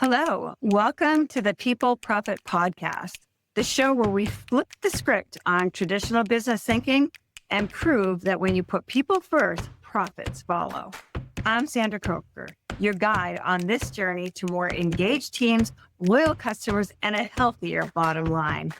Hello, welcome to the People Profit Podcast, the show where we flip the script on traditional business thinking and prove that when you put people first, profits follow. I'm Sandra Coker, your guide on this journey to more engaged teams, loyal customers, and a healthier bottom line.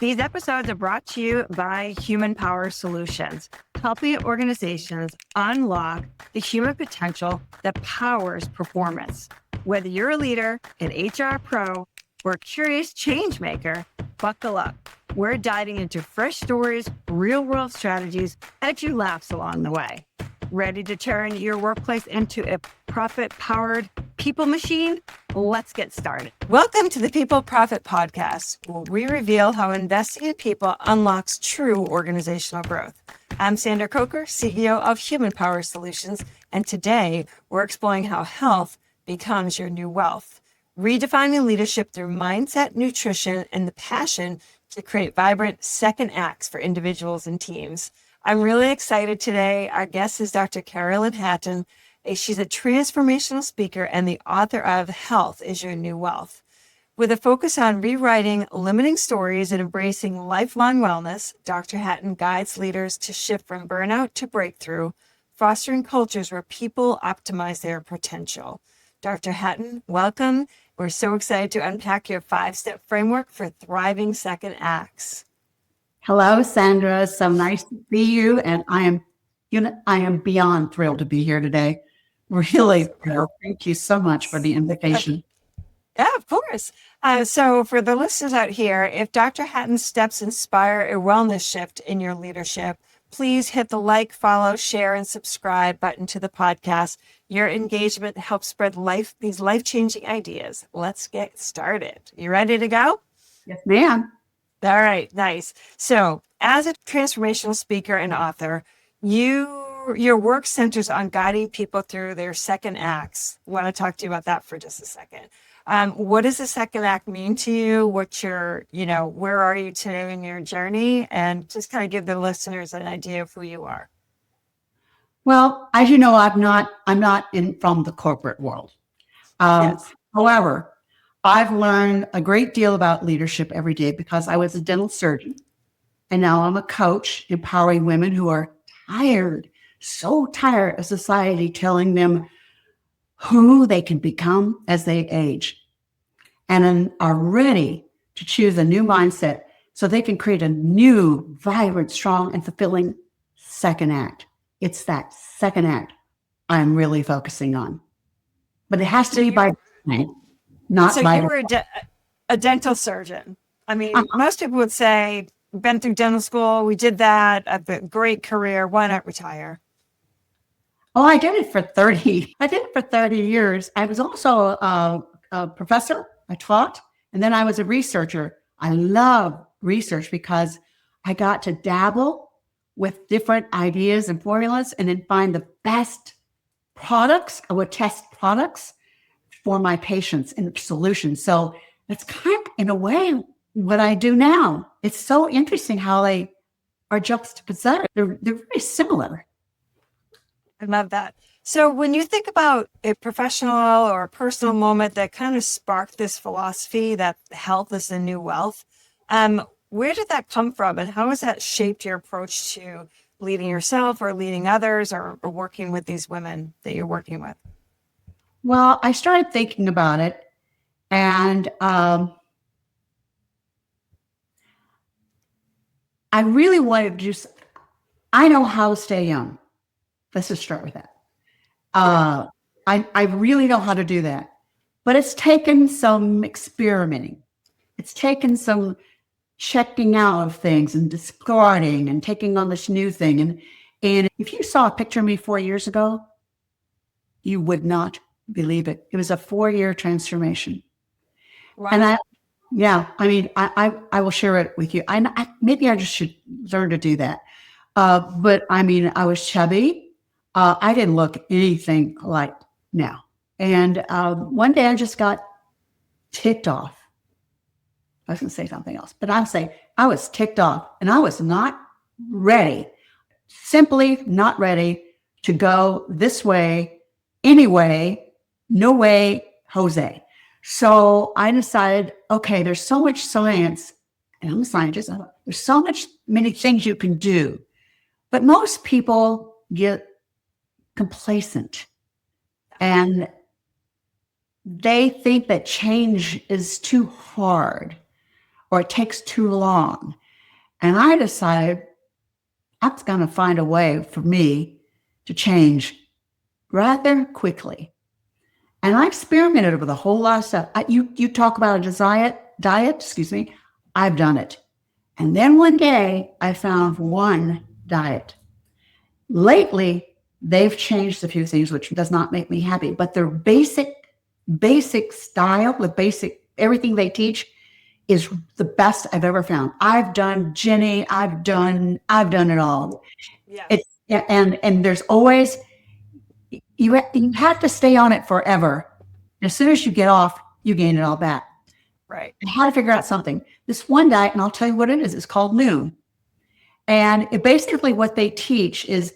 These episodes are brought to you by Human Power Solutions, helping organizations unlock the human potential that powers performance. Whether you're a leader, an HR pro, or a curious change maker, buckle up. We're diving into fresh stories, real-world strategies, and a few laughs along the way. Ready to turn your workplace into a profit-powered people machine? Let's get started. Welcome to the People Profit Podcast, where we reveal how investing in people unlocks true organizational growth. I'm Sandra Coker, CEO of Human Power Solutions, and today we're exploring how health becomes your new wealth, redefining leadership through mindset, nutrition, and the passion to create vibrant second acts for individuals and teams. I'm really excited today. Our guest is Dr. Carolyn Hatton. She's a transformational speaker and the author of Health is Your New Wealth. With a focus on rewriting limiting stories and embracing lifelong wellness, Dr. Hatton guides leaders to shift from burnout to breakthrough, fostering cultures where people optimize their potential. Dr. Hatton, welcome. We're so excited to unpack your 5-step framework for thriving second acts. Hello, Sandra. So nice to see you. And I am beyond thrilled to be here today. Really thrilled. Thank you so much for the invitation. Yeah, of course. So for the listeners out here, if Dr. Hatton's steps inspire a wellness shift in your leadership, please hit the like, follow, share, and subscribe button to the podcast. Your engagement helps spread these life-changing ideas. Let's get started. You ready to go? Yes, ma'am. All right, nice. So as a transformational speaker and author, your work centers on guiding people through their second acts. I want to talk to you about that for just a second. What does the second act mean to you? Where are you today in your journey? And just kind of give the listeners an idea of who you are. Well, as you know, I'm not from the corporate world. Yes. However, I've learned a great deal about leadership every day because I was a dental surgeon. And now I'm a coach empowering women who are tired, so tired of society telling them who they can become as they age, and then are ready to choose a new mindset so they can create a new, vibrant, strong, and fulfilling second act. It's that second act I'm really focusing on. But it has to be by design, not by... So you were a dental surgeon. I mean, most people would say, been through dental school, we did that, a great career, why not retire? Oh, I did it for 30 years. I was also a professor. I taught, and then I was a researcher. I love research because I got to dabble with different ideas and formulas and then find the best products. I would test products for my patients and solutions. So it's kind of, in a way, what I do now. It's so interesting how they are juxtaposed. They're very similar. I love that. So when you think about a professional or a personal moment that kind of sparked this philosophy that health is the new wealth, where did that come from, and how has that shaped your approach to leading yourself or leading others or working with these women that you're working with? Well, I started thinking about it, and I really wanted to just, I know how to stay young. Let's just start with that. I really know how to do that, but it's taken some experimenting. It's taken some checking out of things and discarding and taking on this new thing. And if you saw a picture of me 4 years ago, you would not believe it. It was a 4-year transformation. Wow. And I will share it with you. Maybe I just should learn to do that. But I mean, I was chubby. I didn't look anything like now. And one day I just got ticked off. I was going to say something else, but I'll say I was ticked off and I was not ready, simply not ready to go this way, anyway, no way, Jose. So I decided, okay, there's so much science, and I'm a scientist. There's so many things you can do, but most people get complacent and they think that change is too hard or it takes too long. And I decided I'm going to find a way for me to change rather quickly. And I experimented with a whole lot of stuff. You talk about a diet, I've done it. And then one day I found one diet. Lately, they've changed a few things, which does not make me happy, but their basic style, the basic, everything they teach is the best I've ever found. I've done Jenny, I've done it all. Yeah. And there's always, you have to stay on it forever. As soon as you get off, you gain it all back. Right. I had to figure out something. This one diet, and I'll tell you what it is. It's called Noon. And basically what they teach is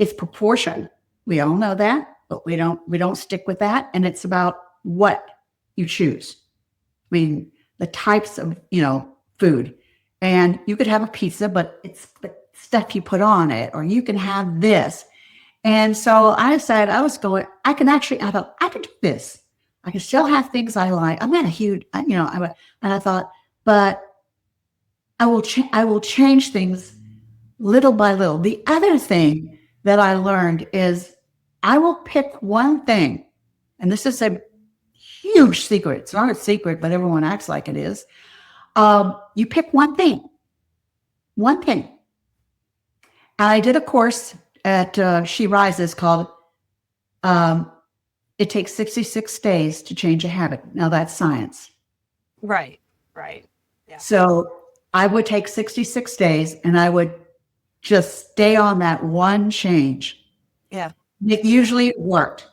it's proportion. We all know that, but we don't stick with that. And it's about what you choose. I mean, the types of, food. And you could have a pizza, but it's the stuff you put on it, or you can have this. And so I decided I thought I could do this. I can still have things I like. I'm not a huge, and I thought, but I will change things little by little. The other thing that I learned is I will pick one thing, and this is a huge secret. It's not a secret, but everyone acts like it is. You pick one thing. And I did a course at She Rises called It Takes 66 Days to Change a Habit. Now that's science. Right. Yeah. So I would take 66 days and I would just stay on that one change. Yeah. It usually worked.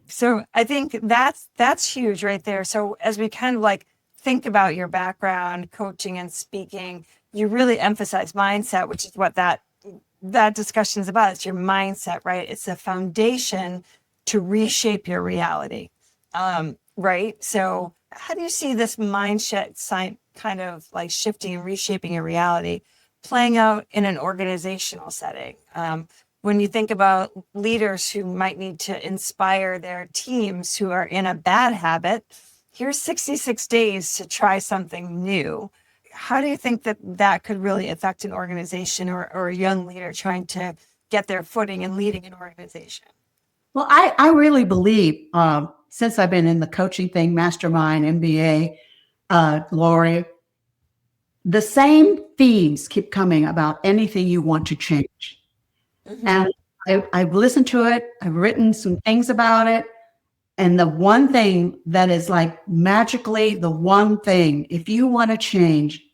So I think that's huge right there. So as we kind of like think about your background, coaching and speaking, you really emphasize mindset, which is what that discussion is about. It's your mindset, right? It's a foundation to reshape your reality, right? So how do you see this mindset kind of like shifting and reshaping your reality playing out in an organizational setting? When you think about leaders who might need to inspire their teams who are in a bad habit, here's 66 days to try something new. How do you think that could really affect an organization or a young leader trying to get their footing in leading an organization? Well, I really believe, since I've been in the coaching thing, mastermind, MBA, Lori, the same themes keep coming about anything you want to change. Mm-hmm. And I've listened to it. I've written some things about it. And the one thing that is like magically the one thing, if you want to change,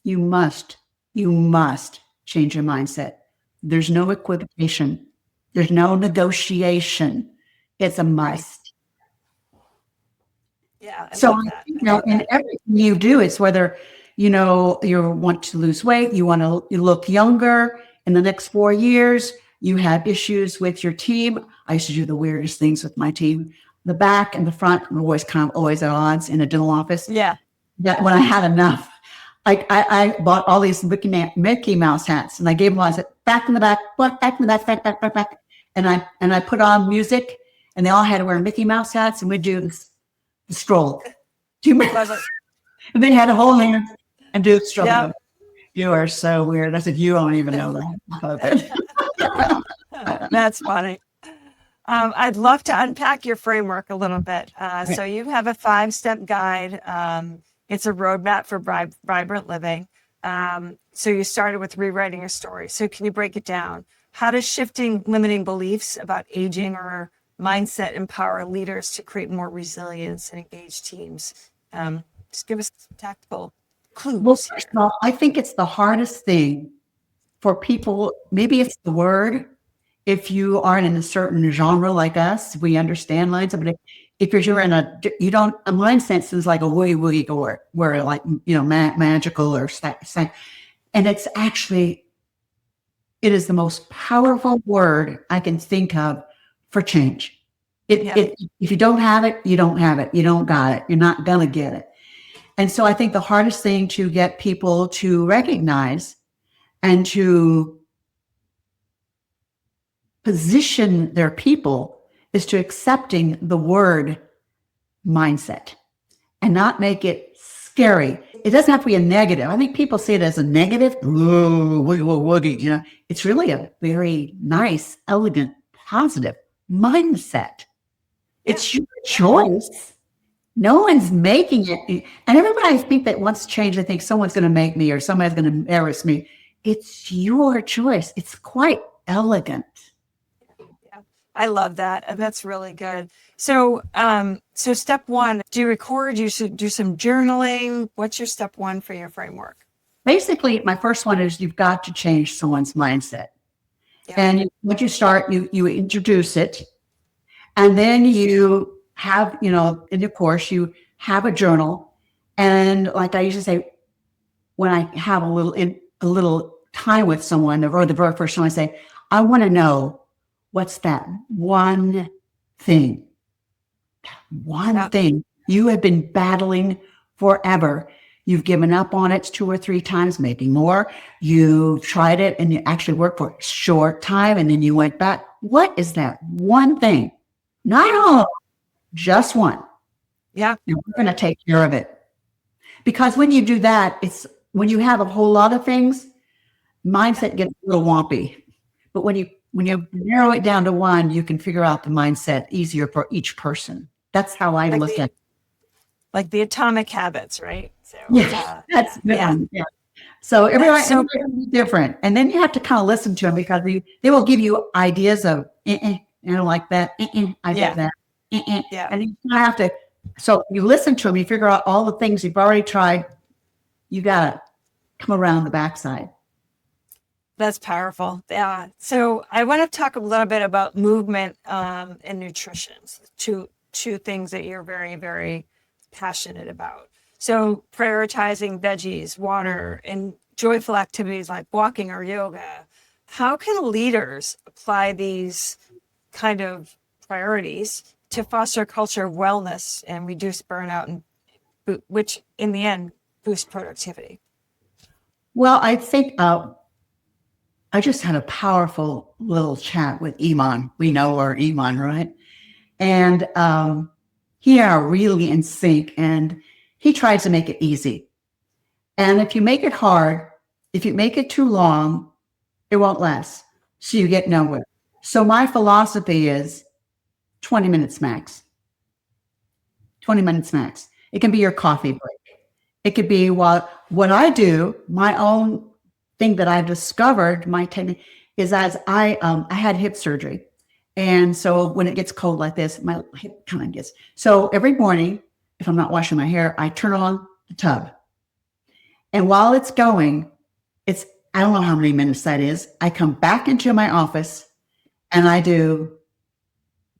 you must change your mindset. There's no equivocation. There's no negotiation. It's a must. Yeah. So, in everything you do, it's whether, you want to lose weight, you want to look younger in the next 4 years, you have issues with your team. I used to do the weirdest things with my team. The back and the front were always at odds in a dental office. Yeah. That when I had enough, I bought all these Mickey Mouse hats and I gave them all. I said, back in the back, back in the back. And I put on music and they all had to wear Mickey Mouse hats and we'd do the stroll. 2 minutes. And they had to hold hands and do the stroll. Yep. You are so weird. I said, you don't even know that. That's funny. I'd love to unpack your framework a little bit. So you have a 5-step guide. It's a roadmap for vibrant living. So you started with rewriting your story. So can you break it down? How does shifting limiting beliefs about aging or mindset empower leaders to create more resilience and engage teams? Just give us some tactical clues. Well, first of all, I think it's the hardest thing for people. Maybe it's the word. If you aren't in a certain genre like us, we understand mindset. But if you're in a mindset is like a wooey or where like, magical or and it's actually, it is the most powerful word I can think of for change. If you don't have it, you don't have it. You don't got it. You're not going to get it. And so I think the hardest thing to get people to recognize and to position their people is to accepting the word mindset and not make it scary. It doesn't have to be a negative. I think people see it as a negative. Ooh, woogie, you know, it's really a very nice, elegant, positive mindset. It's your choice. No one's making it. And everybody I think that wants to change, they think someone's going to make me or somebody's going to embarrass me. It's your choice. It's quite elegant. Yeah, I love that. And that's really good. So, so step one, do you record? You should do some journaling. What's your step one for your framework? Basically, my first one is you've got to change someone's mindset. Yeah. And once you start, you introduce it. And then you have, you know, in your course, you have a journal. And like I used to say, when I have a little time with someone, or the very first time I say, I want to know what's that one thing. One thing you have been battling forever. You've given up on it 2 or 3 times, maybe more. You tried it and you actually worked for a short time and then you went back. What is that one thing? Not all, just one. Yeah. And we're going to take care of it. Because when you do that, it's when you have a whole lot of things, mindset gets a little wompy. But when you narrow it down to one, you can figure out the mindset easier for each person. That's how I look at it. Like the atomic habits, right? So, that's good. Yeah. So everybody's different. And then you have to kind of listen to them because they will give you ideas of, you know, like that. I get that. Yeah. And you have to, so you listen to them, you figure out all the things you've already tried. You got to come around the backside. That's powerful. Yeah. So I want to talk a little bit about movement and nutrition. Two things that you're very, very passionate about. So prioritizing veggies, water, and joyful activities like walking or yoga. How can leaders apply these kind of priorities to foster a culture of wellness and reduce burnout, and which in the end boost productivity? Well, I think I just had a powerful little chat with Iman. We know our Iman, right? And he are really in sync, and he tries to make it easy. And if you make it hard, if you make it too long, it won't last. So you get nowhere. So my philosophy is 20 minutes max. 20 minutes max. It can be your coffee break. It could be what I do, my own thing that I've discovered, my technique is as I had hip surgery. And so when it gets cold like this, my hip kind of gets, so every morning, if I'm not washing my hair, I turn on the tub. And while it's going, I don't know how many minutes that is. I come back into my office and I do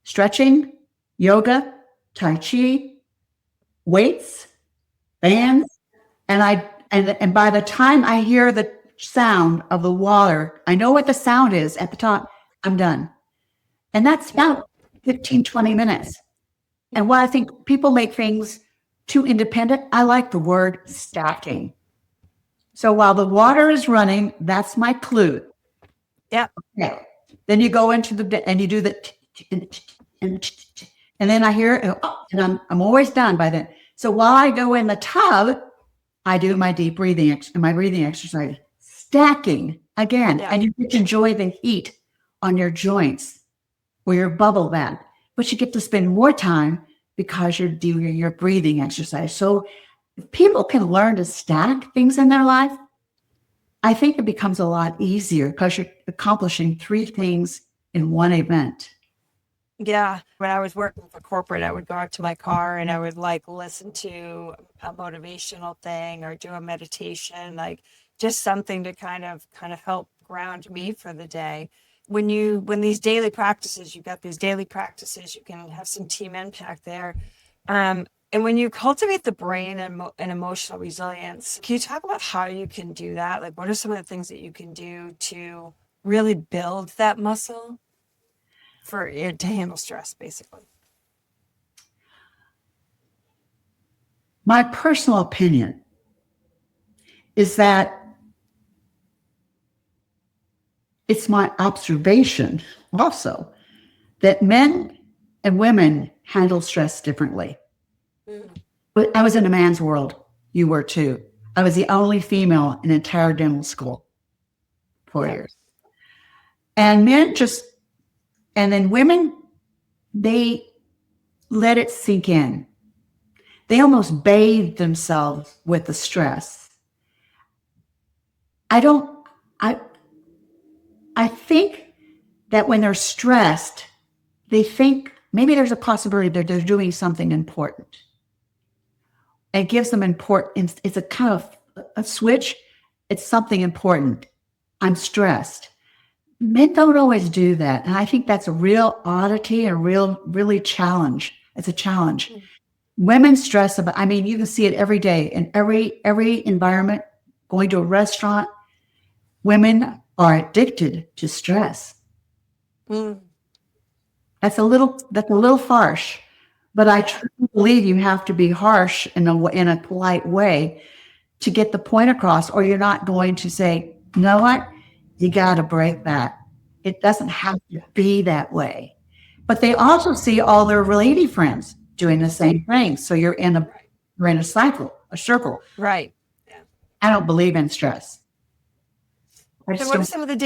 stretching, yoga, Tai Chi, weights, bands. And by the time I hear the sound of the water, I know what the sound is at the top, I'm done. And that's about 15, 20 minutes. And what I think people make things too independent, I like the word stacking. So while the water is running, that's my clue. Yeah. Okay. Then you go into and you do the, and then I hear, and I'm always done by then. So while I go in the tub, I do my deep breathing and my breathing exercise, stacking again, and you get to enjoy the heat on your joints or your bubble bath, but you get to spend more time because you're doing your breathing exercise. So if people can learn to stack things in their life, I think it becomes a lot easier because you're accomplishing 3 things in one event. Yeah. When I was working for corporate, I would go out to my car and I would like listen to a motivational thing or do a meditation, like just something to kind of help ground me for the day. When these daily practices, you've got these daily practices, you can have some team impact there. And when you cultivate the brain and emotional resilience, can you talk about how you can do that? Like, what are some of the things that you can do to really build that muscle to handle stress, basically? My personal opinion is that it's my observation also that men and women handle stress differently. But I was in a man's world. You were too. I was the only female in entire dental school, 4 years. And men and then women, they let it sink in. They almost bathe themselves with the stress. I think that when they're stressed, they think maybe there's a possibility that they're doing something important. It gives them importance. It's a kind of a switch. It's something important. I'm stressed. Men don't always do that. And I think that's a real oddity, really challenge. It's a challenge. Women stress about, you can see it every day in every environment, going to a restaurant. Women are addicted to stress. That's a little harsh, but I truly believe you have to be harsh in a polite way to get the point across, or you're not going to say, you know what? You got to break that. It doesn't have to be that way. But they also see all their lady friends doing the same thing. So you're in a cycle, a circle. Right. Yeah. I don't believe in stress. So what are some of the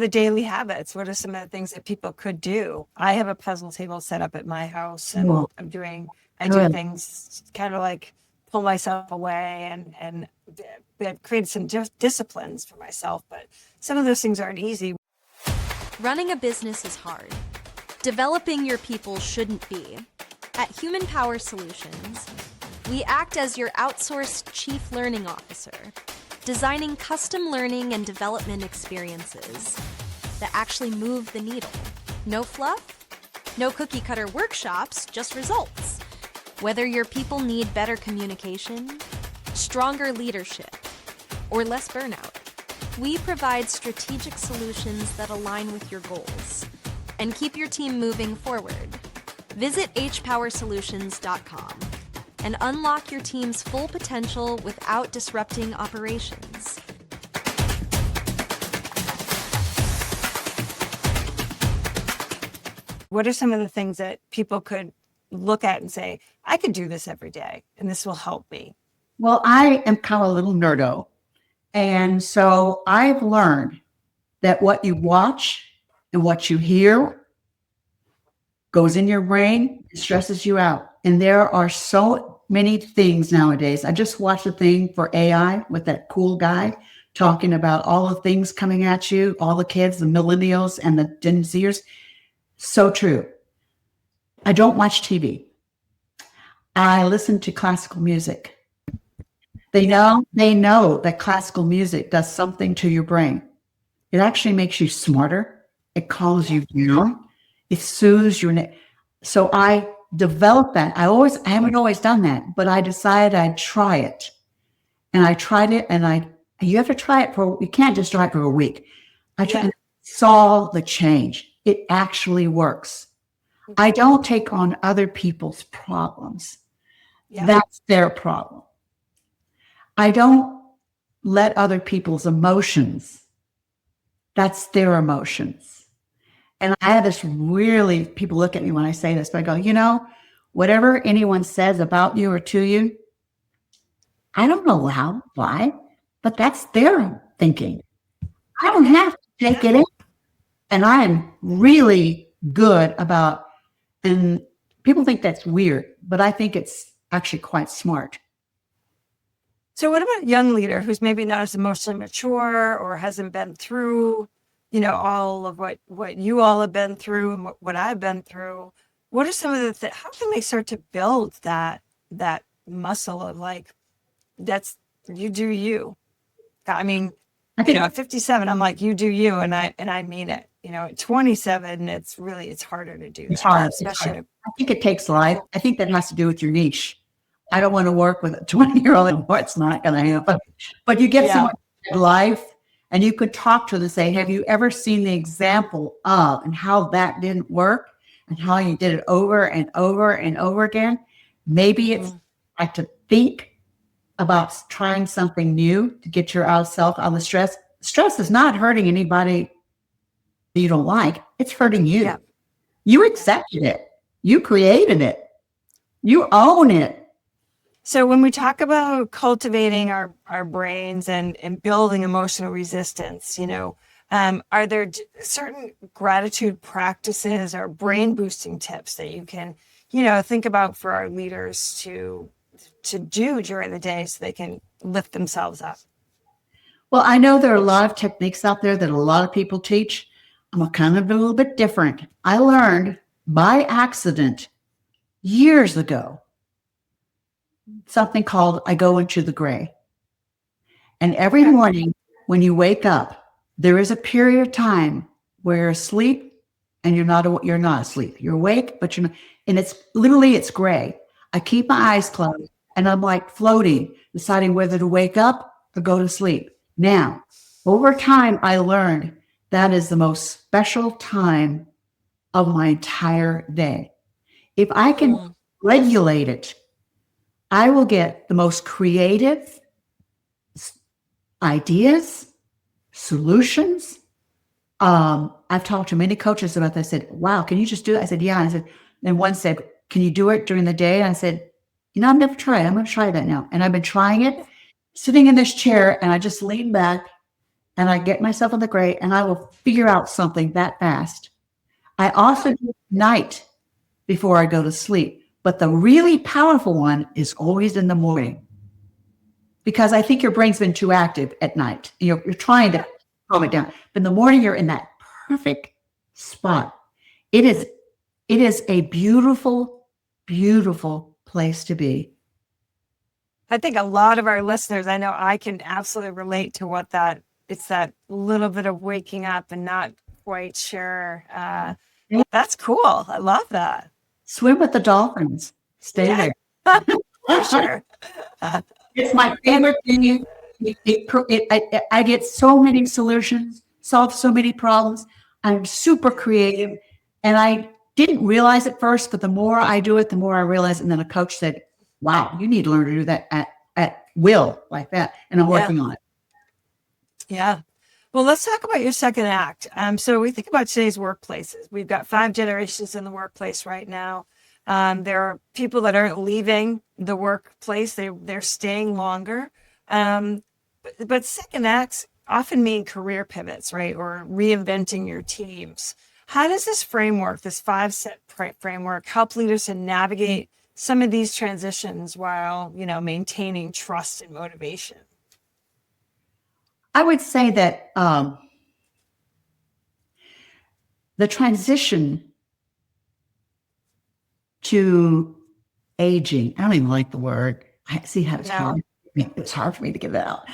daily habits? What are some of the things that people could do? I have a puzzle table set up at my house, and I do things kind of like pull myself away and I've created some disciplines for myself, but some of those things aren't easy. Running a business is hard. Developing your people shouldn't be. At Human Power Solutions, we act as your outsourced chief learning officer, designing custom learning and development experiences that actually move the needle. No fluff, no cookie cutter workshops, just results. Whether your people need better communication, stronger leadership, or less burnout, we provide strategic solutions that align with your goals and keep your team moving forward. Visit hpowersolutions.com and unlock your team's full potential without disrupting operations. What are some of the things that people could look at and say, I could do this every day and this will help me? Well, I am kind of a little nerdo. And so I've learned that what you watch and what you hear goes in your brain, it stresses you out. And there are so many things nowadays. I just watched a thing for AI with that cool guy talking about all the things coming at you, all the kids, the millennials and the Gen Zers. So true. I don't watch TV. I listen to classical music. They know that classical music does something to your brain. It actually makes you smarter. It calms you down. It soothes your neck. So I developed that. I haven't always done that, but I decided I'd try it. And I tried it, and you have to try it you can't just try it for a week. I tried and saw the change. It actually works. I don't take on other people's problems. Yeah. That's their problem. I don't let other people's emotions. That's their emotions. And I have this people look at me when I say this, but I go, whatever anyone says about you or to you, I don't know why, but that's their thinking. I don't have to take it in. And I am really good about, and people think that's weird, but I think it's actually quite smart. So what about a young leader who's maybe not as emotionally mature or hasn't been through, all of what you all have been through and what I've been through? What are some of the how can they start to build that muscle of that's you do you? I mean, at 57, I'm like, you do you, and I mean it. At 27, it's harder to do. It's hard. Especially. I think it takes life. I think that has to do with your niche. I don't want to work with a 20-year-old anymore. It's not going to happen. But you get someone in life, and you could talk to them and say, have you ever seen the example of and how that didn't work and how you did it over and over and over again? Maybe it's like to think about trying something new to get your self out of the stress, stress is not hurting anybody that you don't like. It's hurting you. Yeah. You accepted it. You created it. You own it. So when we talk about cultivating our brains and building emotional resistance, are there certain gratitude practices or brain boosting tips that you can, think about for our leaders to do during the day so they can lift themselves up? Well, I know there are a lot of techniques out there that a lot of people teach. I'm kind of a little bit different. I learned by accident years ago something called I go into the gray. And every morning when you wake up, there is a period of time where you're asleep and you're not asleep. You're awake, but you're not, and it's gray. I keep my eyes closed and I'm like floating, deciding whether to wake up or go to sleep. Now, over time, I learned that is the most special time of my entire day. If I can regulate it, I will get the most creative ideas, solutions. I've talked to many coaches about this. I said, wow, can you just do that? I said, yeah. And I said, and one said, can you do it during the day? And I said, I've never tried it. I'm going to try that now. And I've been trying it, sitting in this chair, and I just lean back and I get myself in the gray and I will figure out something that fast. I also do it at night before I go to sleep. But the really powerful one is always in the morning, because I think your brain's been too active at night. You're trying to calm it down. But in the morning, you're in that perfect spot. It is a beautiful, beautiful place to be. I think a lot of our listeners, I know I can absolutely relate to it's that little bit of waking up and not quite sure. That's cool. I love that. Swim with the dolphins. Stay there. For sure. It's my favorite thing. I get so many solutions, solve so many problems. I'm super creative. And I didn't realize it first, but the more I do it, the more I realize. And then a coach said, wow, you need to learn to do that at will like that. And I'm working on it. Yeah. Well, let's talk about your second act. So we think about today's workplaces. We've got 5 generations in the workplace right now. There are people that aren't leaving the workplace. They're staying longer. But second acts often mean career pivots, right? Or reinventing your teams. How does this framework, this 5-step framework, help leaders to navigate some of these transitions while, maintaining trust and motivation? I would say that the transition to aging, I don't even like the word. I see how it's hard. It's hard for me to get it out.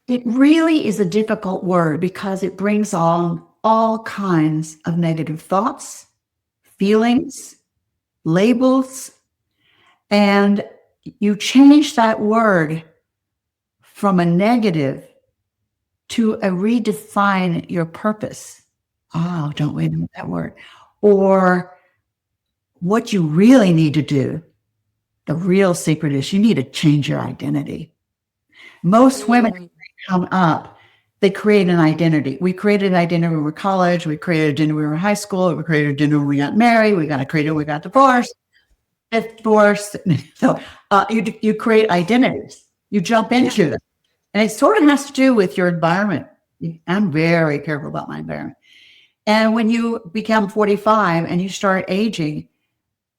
It really is a difficult word because it brings on all kinds of negative thoughts, feelings, labels, and you change that word from a negative to a redefine your purpose. Oh, don't wait on that word. Or what you really need to do. The real secret is you need to change your identity. Most women come up, they create an identity. We created an identity when we were in college. We created an identity when we were in high school. We created an identity when we got married. We got divorced. So you create identities. You jump into them. And it sort of has to do with your environment. I'm very careful about my environment. And when you become 45 and you start aging,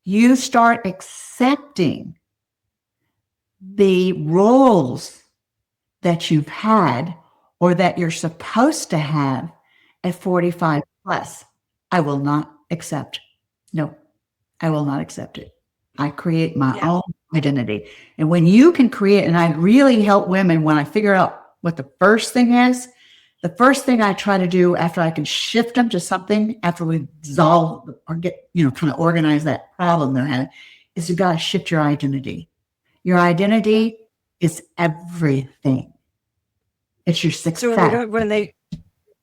you start accepting the roles that you've had or that you're supposed to have at 45 plus. I will not accept. No, I will not accept it. I create my own identity. And when you can create, and I really help women when I figure out what the first thing is, the first thing I try to do after I can shift them to something, after we resolve or get, kind of organize that problem they're having, is you got to shift your identity. Your identity is everything. It's your success. So when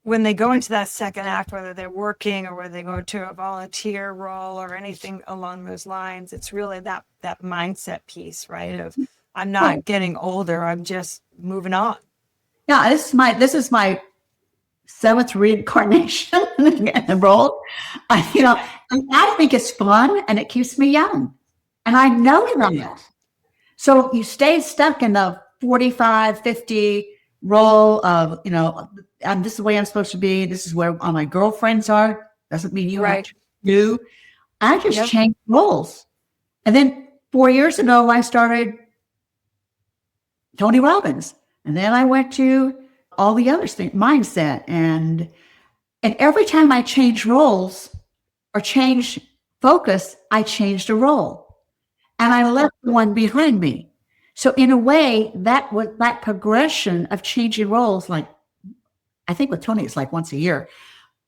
when they go into that second act, whether they're working or whether they go to a volunteer role or anything along those lines, it's really that mindset piece, right? Of I'm not getting older, I'm just moving on. Yeah, this is my seventh reincarnation role. I think it's fun and it keeps me young. And I know that. So you stay stuck in the 45, 50 role of, this is the way I'm supposed to be. This is where all my girlfriends are. Doesn't mean you have to do. I just changed roles. And then 4 years ago, I started Tony Robbins. And then I went to all the other things, mindset. And every time I change roles or change focus, I changed a role. And I left one behind me. So in a way, that progression of changing roles, like I think with Tony, it's like once a year,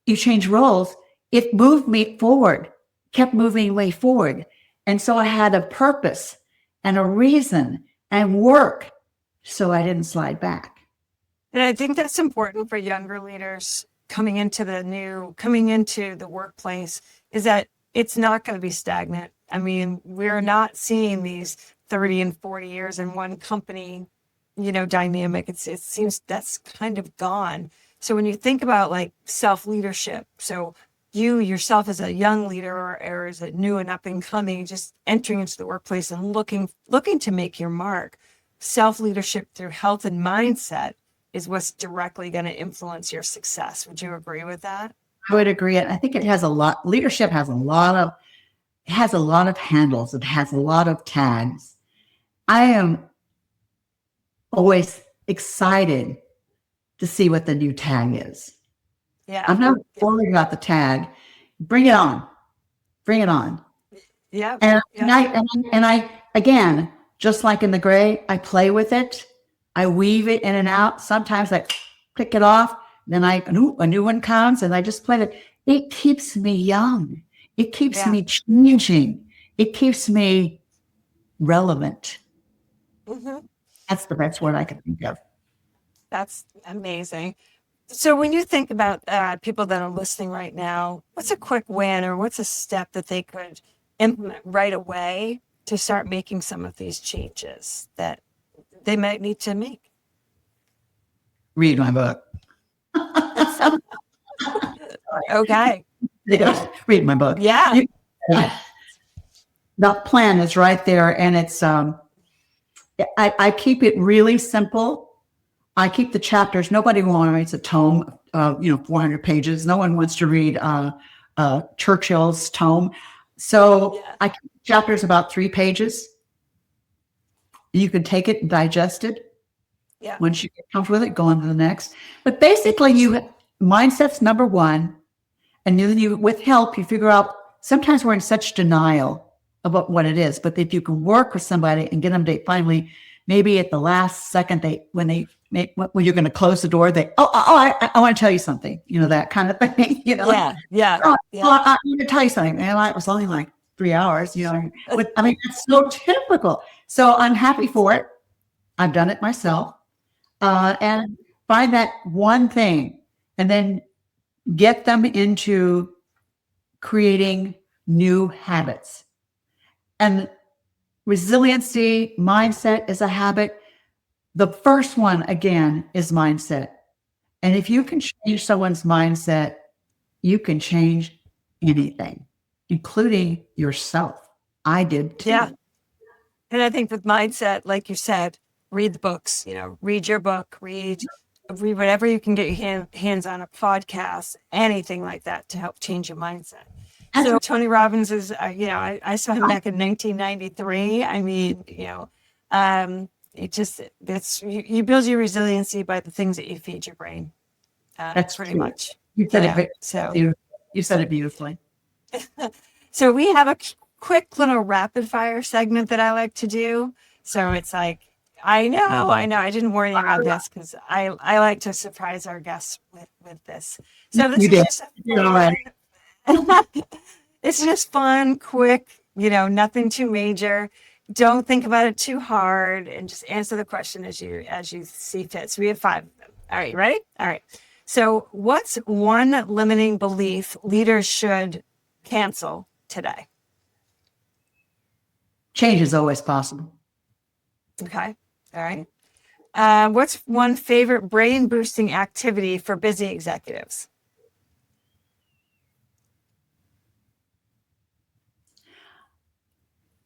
you change roles, it moved me forward, kept moving way forward. And so I had a purpose and a reason and work. So I didn't slide back. And I think that's important for younger leaders coming into the workplace, is that it's not going to be stagnant. I mean, we're not seeing these 30 and 40 years in one company, dynamic. It seems that's kind of gone. So when you think about like self-leadership, so you yourself as a young leader or as a new and up and coming, just entering into the workplace and looking to make your mark, self-leadership through health and mindset is what's directly going to influence your success. Would you agree with that? I would agree. I think leadership has a lot of handles. It has a lot of tags. I am always excited to see what the new tag is. Yeah. I'm not worried about the tag. Bring it on. Bring it on. Yeah. And I again, just like in the gray, I play with it. I weave it in and out. Sometimes I pick it off. Then a new one comes and I just play it. It keeps me young. It keeps me changing. It keeps me relevant. Mm-hmm. That's the best word I can think of. That's amazing. So when you think about people that are listening right now, what's a quick win or what's a step that they could implement right away to start making some of these changes that they might need to make? Read my book. Okay. Read my book. Yeah. The plan is right there. And it's, I keep it really simple. I keep the chapters. Nobody wants a tome, 400 pages. No one wants to read Churchill's tome. So I keep chapters about 3 pages. You can take it and digest it. Yeah. Once you get comfortable with it, go on to the next. But basically, mindset's number one. And then with help, you figure out, sometimes we're in such denial about what it is. But if you can work with somebody and get them to finally, maybe at the last second, when you're going to close the door, I want to tell you something, that kind of thing. I'm going to tell you something. And it was only like 3 hours, it's so typical. So I'm happy for it. I've done it myself. And find that one thing and then get them into creating new habits. And resiliency, mindset is a habit. The first one, again, is mindset. And if you can change someone's mindset, you can change anything, including yourself. I did too. Yeah. And I think with mindset, like you said, read the books, read your book, read whatever you can get your hands on, a podcast, anything like that to help change your mindset. So Tony Robbins is, I saw him back in 1993. I mean, you build your resiliency by the things that you feed your brain. That's pretty true. much. You said it. So you said it beautifully. So we have a quick little rapid fire segment that I like to do. So it's like, I know. I didn't warn you about this because I like to surprise our guests with this. So this is it's just fun, quick, nothing too major. Don't think about it too hard and just answer the question as you see fit. So we have 5 of them. All right, ready? All right. So what's one limiting belief leaders should cancel today? Change is always possible. Okay. All right. What's one favorite brain boosting activity for busy executives?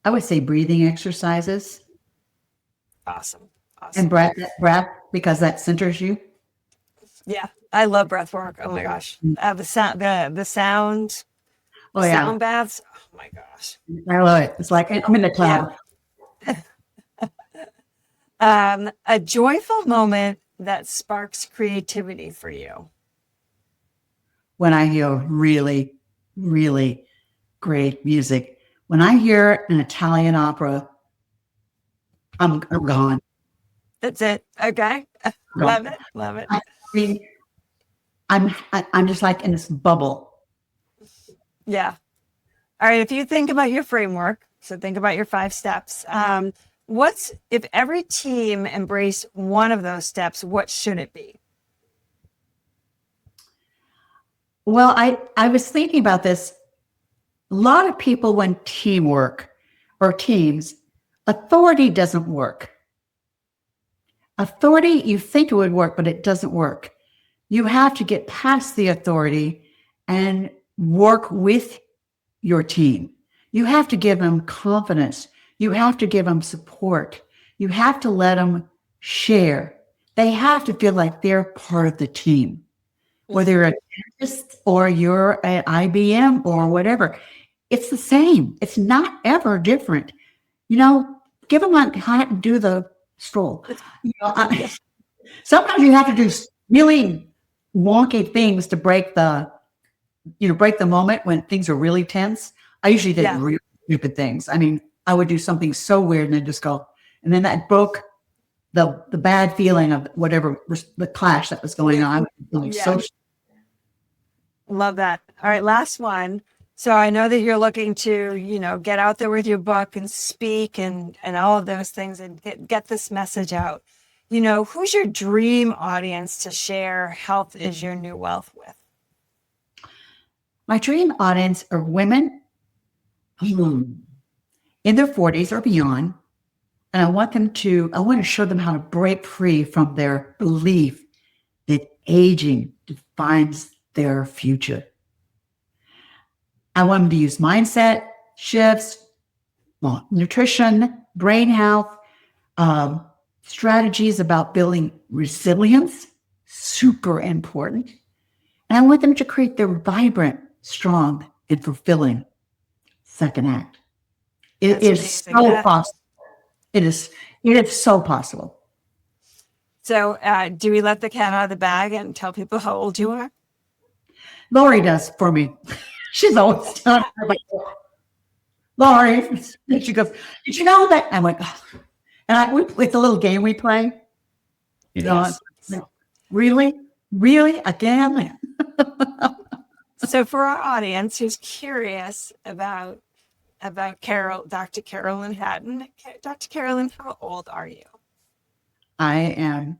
I would say breathing exercises Awesome. and breath, because that centers you. Yeah. I love breath work. Oh my gosh. The sound, Oh yeah, sound baths. Oh my gosh. I love it. It's like I'm in the cloud. A joyful moment that sparks creativity for you. When I hear really, really great music, when I hear an Italian opera, I'm gone. That's it. Okay. Love it. Love it. I mean, I'm just like in this bubble. Yeah. All right. If you think about your framework, so think about your 5 steps. If every team embraced one of those steps, what should it be? Well, I was thinking about this. A lot of people, when teamwork or teams, authority doesn't work. Authority, you think it would work, but it doesn't work. You have to get past the authority and work with your team. You have to give them confidence. You have to give them support. You have to let them share. They have to feel like they're part of the team, whether you're a dentist or you're at IBM or whatever. It's the same. It's not ever different. Give them a hat and do the stroll. Sometimes you have to do really wonky things to break the moment when things are really tense. I usually did really stupid things. I mean, I would do something so weird and then just go, and then that broke the bad feeling of whatever was the clash that was going on. Love that. All right, last one. So I know that you're looking to, get out there with your book and speak and all of those things and get this message out. Who's your dream audience to share Health is Your New Wealth with? My dream audience are women in their 40s or beyond. And I want to show them how to break free from their belief that aging defines their future. I want them to use mindset shifts, nutrition, brain health, strategies about building resilience, super important. And I want them to create their vibrant, strong, and fulfilling second act. It is so possible. It is so possible. So do we let the cat out of the bag and tell people how old you are? Lori does for me. She's always done. I'm like, Lori, and she goes, did you know that? I'm like, oh. And it's a little game we play. Like, really again? So for our audience who's curious about Dr. Carolyn Hatton, Dr. Carolyn, how old are you? I am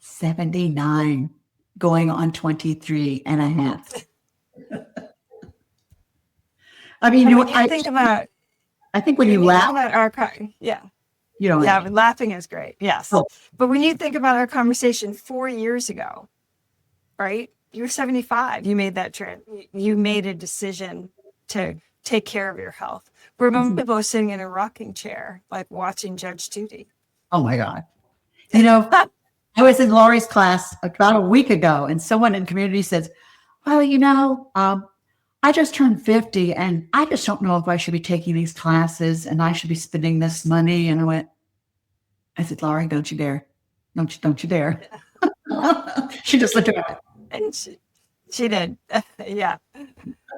79, going on 23 and a half. I mean, I think when you laugh, laughing is great. Yes. Oh. But when you think about our conversation 4 years ago, right? You're 75. You made that trip. You made a decision to take care of your health. Remember both sitting in a rocking chair, like watching Judge Judy. Oh my God. I was in Lori's class about a week ago, and someone in community says, well, I just turned 50 and I just don't know if I should be taking these classes and I should be spending this money. And I said, Lori, don't you dare. Don't you dare. She just looked at me. And she did. Yeah.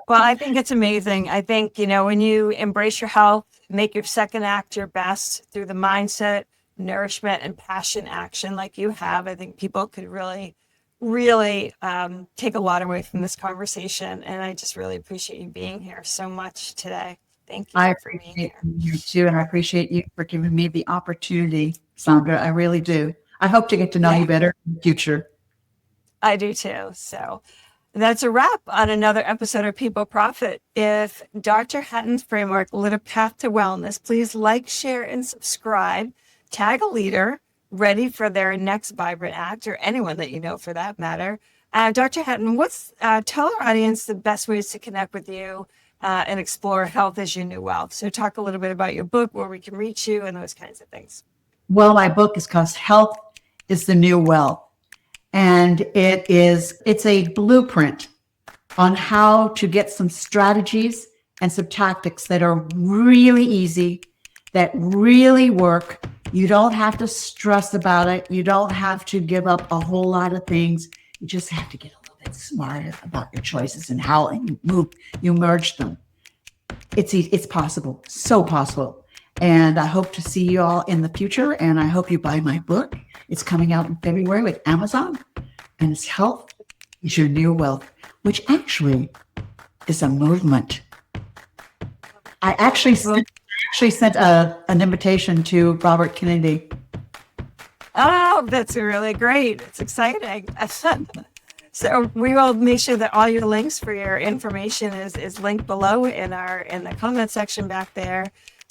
Well, I think it's amazing. I think, when you embrace your health, make your second act your best through the mindset, nourishment, and passion action like you have, I think people could really take a lot away from this conversation. And I just really appreciate you being here so much today. Thank you. I appreciate you too. And I appreciate you for giving me the opportunity, Sandra. I really do. I hope to get to know you better in the future. I do too. So that's a wrap on another episode of People Profit. If Dr. Hatton's framework lit a path to wellness, please like, share, and subscribe. Tag a leader ready for their next vibrant act, or anyone that you know for that matter. Dr. Hatton, tell our audience the best ways to connect with you and explore Health as Your New Wealth. So talk a little bit about your book, where we can reach you, and those kinds of things. Well, my book is called Health is the New Wealth. And it's a blueprint on how to get some strategies and some tactics that are really easy, that really work. You don't have to stress about it. You don't have to give up a whole lot of things. You just have to get a little bit smarter about your choices and how you merge them. It's possible, so possible. And I hope to see you all in the future. And I hope you buy my book. It's coming out in February with Amazon. And it's Health is Your New Wealth, which actually is a movement. I actually sent an invitation to Robert Kennedy. Oh, that's really great. It's exciting. So we will make sure that all your links for your information is linked below in the comment section back there.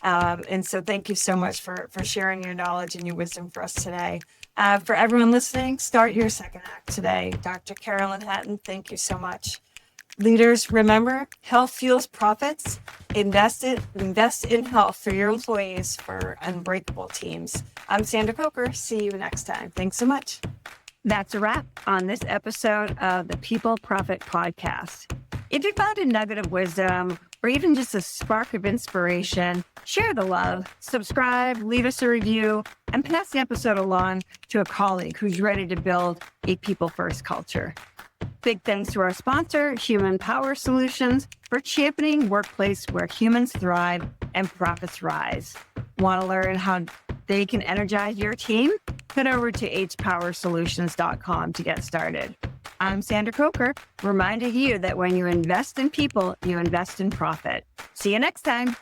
And so thank you so much for sharing your knowledge and your wisdom for us today. For everyone listening, start your second act today. Dr. Carolyn Hatton, thank you so much. Leaders, remember, health fuels profits. Invest in health for your employees, for unbreakable teams. I'm Sandra Coker. See you next time. Thanks so much. That's a wrap on this episode of the People Profit Podcast. If you found a nugget of wisdom or even just a spark of inspiration, share the love, subscribe, leave us a review, and pass the episode along to a colleague who's ready to build a people-first culture. Big thanks to our sponsor, Human Power Solutions, for championing workplace where humans thrive and profits rise. Want to learn how they can energize your team? Head over to hpowersolutions.com to get started. I'm Sandra Coker, reminding you that when you invest in people, you invest in profit. See you next time.